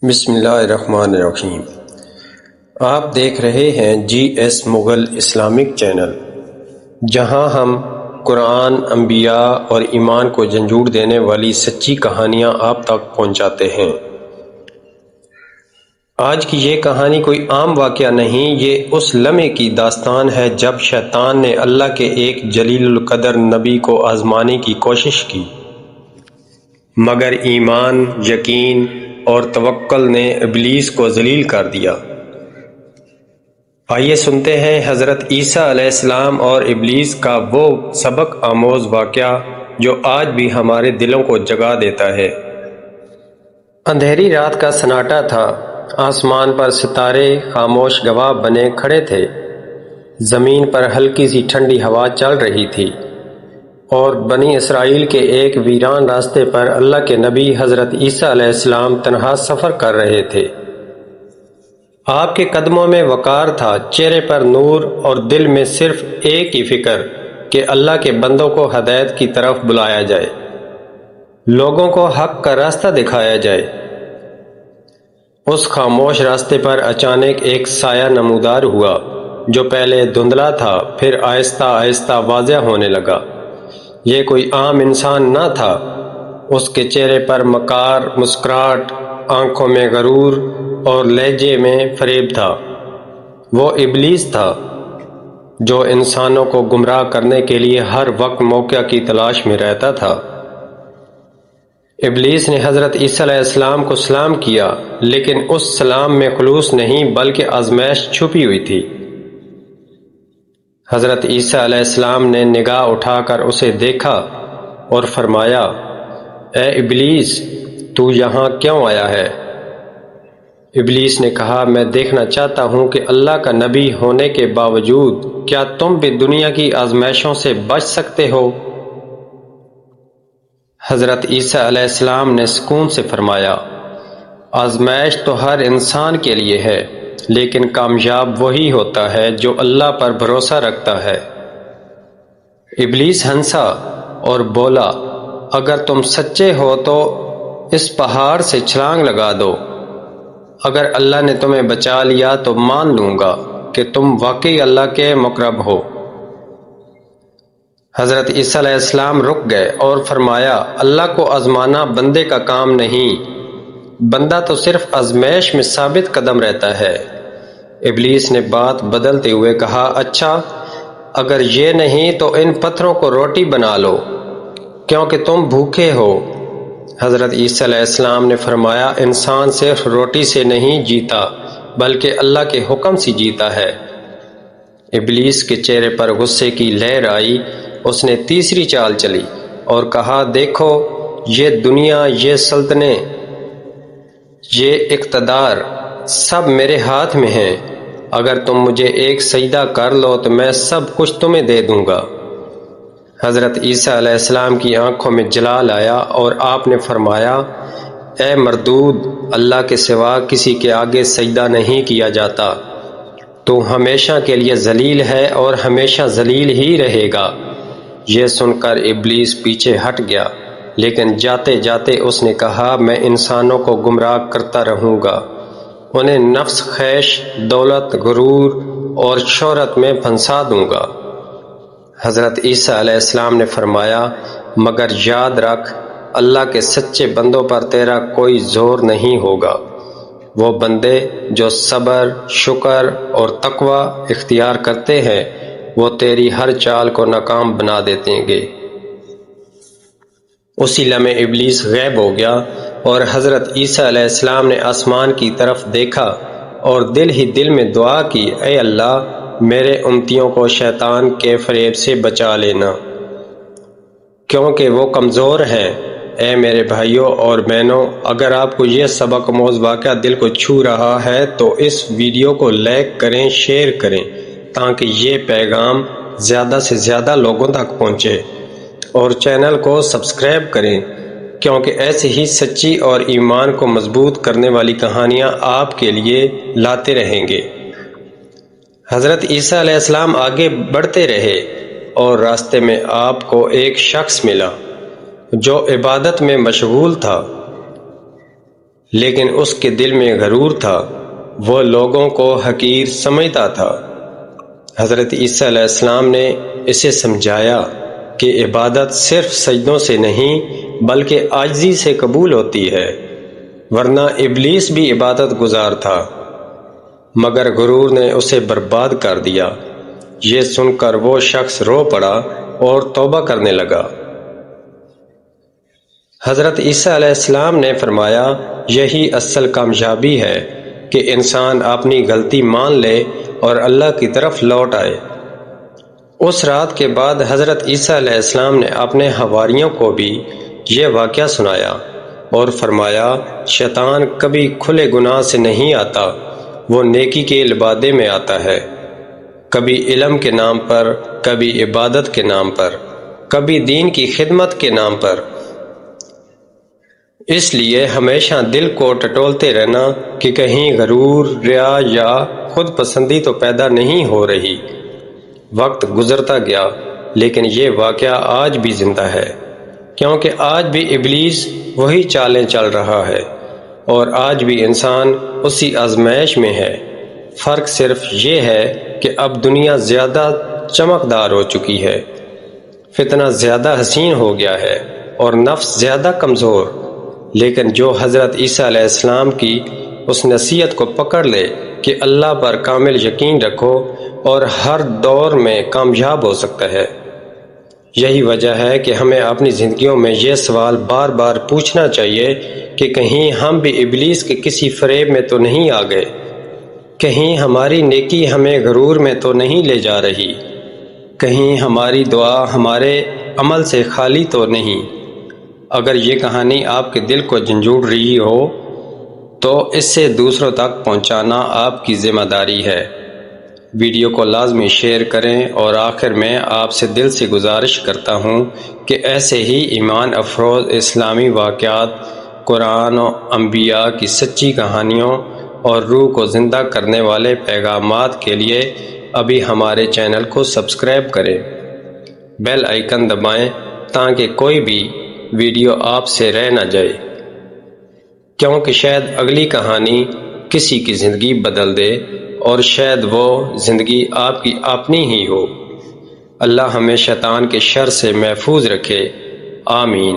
بسم اللہ الرحمن الرحیم۔ آپ دیکھ رہے ہیں جی ایس مغل اسلامک چینل، جہاں ہم قرآن، انبیاء اور ایمان کو جھنجھوڑ دینے والی سچی کہانیاں آپ تک پہنچاتے ہیں۔ آج کی یہ کہانی کوئی عام واقعہ نہیں، یہ اس لمحے کی داستان ہے جب شیطان نے اللہ کے ایک جلیل القدر نبی کو آزمانے کی کوشش کی، مگر ایمان، یقین اور توکل نے ابلیس کو ذلیل کر دیا۔ آئیے سنتے ہیں حضرت عیسیٰ علیہ السلام اور ابلیس کا وہ سبق آموز واقعہ جو آج بھی ہمارے دلوں کو جگا دیتا ہے۔ اندھیری رات کا سناٹا تھا، آسمان پر ستارے خاموش گواہ بنے کھڑے تھے، زمین پر ہلکی سی ٹھنڈی ہوا چل رہی تھی، اور بنی اسرائیل کے ایک ویران راستے پر اللہ کے نبی حضرت عیسیٰ علیہ السلام تنہا سفر کر رہے تھے۔ آپ کے قدموں میں وقار تھا، چہرے پر نور، اور دل میں صرف ایک ہی فکر کہ اللہ کے بندوں کو ہدایت کی طرف بلایا جائے، لوگوں کو حق کا راستہ دکھایا جائے۔ اس خاموش راستے پر اچانک ایک سایہ نمودار ہوا، جو پہلے دھندلا تھا، پھر آہستہ آہستہ واضح ہونے لگا۔ یہ کوئی عام انسان نہ تھا، اس کے چہرے پر مکار مسکراہٹ، آنکھوں میں غرور اور لہجے میں فریب تھا۔ وہ ابلیس تھا، جو انسانوں کو گمراہ کرنے کے لیے ہر وقت موقع کی تلاش میں رہتا تھا۔ ابلیس نے حضرت عیسیٰ علیہ السلام کو سلام کیا، لیکن اس سلام میں خلوص نہیں بلکہ آزمائش چھپی ہوئی تھی۔ حضرت عیسیٰ علیہ السلام نے نگاہ اٹھا کر اسے دیکھا اور فرمایا، اے ابلیس، تو یہاں کیوں آیا ہے؟ ابلیس نے کہا، میں دیکھنا چاہتا ہوں کہ اللہ کا نبی ہونے کے باوجود کیا تم بھی دنیا کی آزمائشوں سے بچ سکتے ہو؟ حضرت عیسیٰ علیہ السلام نے سکون سے فرمایا، آزمائش تو ہر انسان کے لیے ہے، لیکن کامیاب وہی ہوتا ہے جو اللہ پر بھروسہ رکھتا ہے۔ ابلیس ہنسا اور بولا، اگر تم سچے ہو تو اس پہاڑ سے چھلانگ لگا دو، اگر اللہ نے تمہیں بچا لیا تو مان لوں گا کہ تم واقعی اللہ کے مقرب ہو۔ حضرت عیسیٰ علیہ السلام رک گئے اور فرمایا، اللہ کو آزمانا بندے کا کام نہیں، بندہ تو صرف آزمائش میں ثابت قدم رہتا ہے۔ ابلیس نے بات بدلتے ہوئے کہا، اچھا، اگر یہ نہیں تو ان پتھروں کو روٹی بنا لو، کیونکہ تم بھوکے ہو۔ حضرت عیسیٰ علیہ السلام نے فرمایا، انسان صرف روٹی سے نہیں جیتا بلکہ اللہ کے حکم سے جیتا ہے۔ ابلیس کے چہرے پر غصے کی لہر آئی، اس نے تیسری چال چلی اور کہا، دیکھو، یہ دنیا، یہ سلطنتیں، یہ اقتدار سب میرے ہاتھ میں ہیں، اگر تم مجھے ایک سجدہ کر لو تو میں سب کچھ تمہیں دے دوں گا۔ حضرت عیسیٰ علیہ السلام کی آنکھوں میں جلال آیا اور آپ نے فرمایا، اے مردود، اللہ کے سوا کسی کے آگے سجدہ نہیں کیا جاتا، تو ہمیشہ کے لیے ذلیل ہے اور ہمیشہ ذلیل ہی رہے گا۔ یہ سن کر ابلیس پیچھے ہٹ گیا، لیکن جاتے جاتے اس نے کہا، میں انسانوں کو گمراہ کرتا رہوں گا، انہیں نفس خیش، دولت، غرور اور شہرت میں پھنسا دوں گا۔ حضرت عیسیٰ علیہ السلام نے فرمایا، مگر یاد رکھ، اللہ کے سچے بندوں پر تیرا کوئی زور نہیں ہوگا۔ وہ بندے جو صبر، شکر اور تقوی اختیار کرتے ہیں، وہ تیری ہر چال کو ناکام بنا دیتے گے۔ اسی لمحے ابلیس غائب ہو گیا اور حضرت عیسیٰ علیہ السلام نے آسمان کی طرف دیکھا اور دل ہی دل میں دعا کی، اے اللہ، میرے امتیوں کو شیطان کے فریب سے بچا لینا، کیونکہ وہ کمزور ہیں۔ اے میرے بھائیوں اور بہنوں، اگر آپ کو یہ سبق آموز واقعہ دل کو چھو رہا ہے تو اس ویڈیو کو لائک کریں، شیئر کریں، تاکہ یہ پیغام زیادہ سے زیادہ لوگوں تک پہنچے، اور چینل کو سبسکرائب کریں، کیونکہ ایسے ہی سچی اور ایمان کو مضبوط کرنے والی کہانیاں آپ کے لیے لاتے رہیں گے۔ حضرت عیسیٰ علیہ السلام آگے بڑھتے رہے اور راستے میں آپ کو ایک شخص ملا جو عبادت میں مشغول تھا۔ لیکن اس کے دل میں غرور تھا، وہ لوگوں کو حقیر سمجھتا تھا۔ حضرت عیسیٰ علیہ السلام نے اسے سمجھایا کہ عبادت صرف سجدوں سے نہیں بلکہ عاجزی سے قبول ہوتی ہے، ورنہ ابلیس بھی عبادت گزار تھا، مگر غرور نے اسے برباد کر دیا۔ یہ سن کر وہ شخص رو پڑا اور توبہ کرنے لگا۔ حضرت عیسیٰ علیہ السلام نے فرمایا، یہی اصل کامیابی ہے کہ انسان اپنی غلطی مان لے اور اللہ کی طرف لوٹ آئے۔ اس رات کے بعد حضرت عیسیٰ علیہ السلام نے اپنے حواریوں کو بھی یہ واقعہ سنایا اور فرمایا، شیطان کبھی کھلے گناہ سے نہیں آتا، وہ نیکی کے لبادے میں آتا ہے، کبھی علم کے نام پر، کبھی عبادت کے نام پر، کبھی دین کی خدمت کے نام پر۔ اس لیے ہمیشہ دل کو ٹٹولتے رہنا کہ کہیں غرور، ریا یا خود پسندی تو پیدا نہیں ہو رہی۔ وقت گزرتا گیا لیکن یہ واقعہ آج بھی زندہ ہے، کیونکہ آج بھی ابلیس وہی چالیں چل رہا ہے اور آج بھی انسان اسی آزمائش میں ہے۔ فرق صرف یہ ہے کہ اب دنیا زیادہ چمکدار ہو چکی ہے، فتنہ زیادہ حسین ہو گیا ہے اور نفس زیادہ کمزور، لیکن جو حضرت عیسیٰ علیہ السلام کی اس نصیحت کو پکڑ لے کہ اللہ پر کامل یقین رکھو اور ہر دور میں کامیاب ہو سکتا ہے۔ یہی وجہ ہے کہ ہمیں اپنی زندگیوں میں یہ سوال بار بار پوچھنا چاہیے کہ کہیں ہم بھی ابلیس کے کسی فریب میں تو نہیں آ گئے، کہیں ہماری نیکی ہمیں غرور میں تو نہیں لے جا رہی، کہیں ہماری دعا ہمارے عمل سے خالی تو نہیں۔ اگر یہ کہانی آپ کے دل کو جھنجھوڑ رہی ہو تو اس سے دوسروں تک پہنچانا آپ کی ذمہ داری ہے۔ ویڈیو کو لازمی شیئر کریں اور آخر میں آپ سے دل سے گزارش کرتا ہوں کہ ایسے ہی ایمان افروز اسلامی واقعات، قرآن و انبیاء کی سچی کہانیوں اور روح کو زندہ کرنے والے پیغامات کے لیے ابھی ہمارے چینل کو سبسکرائب کریں، بیل آئیکن دبائیں تاکہ کوئی بھی ویڈیو آپ سے رہ نہ جائے، کیونکہ شاید اگلی کہانی کسی کی زندگی بدل دے اور شاید وہ زندگی آپ کی اپنی ہی ہو۔ اللہ ہمیں شیطان کے شر سے محفوظ رکھے، آمین۔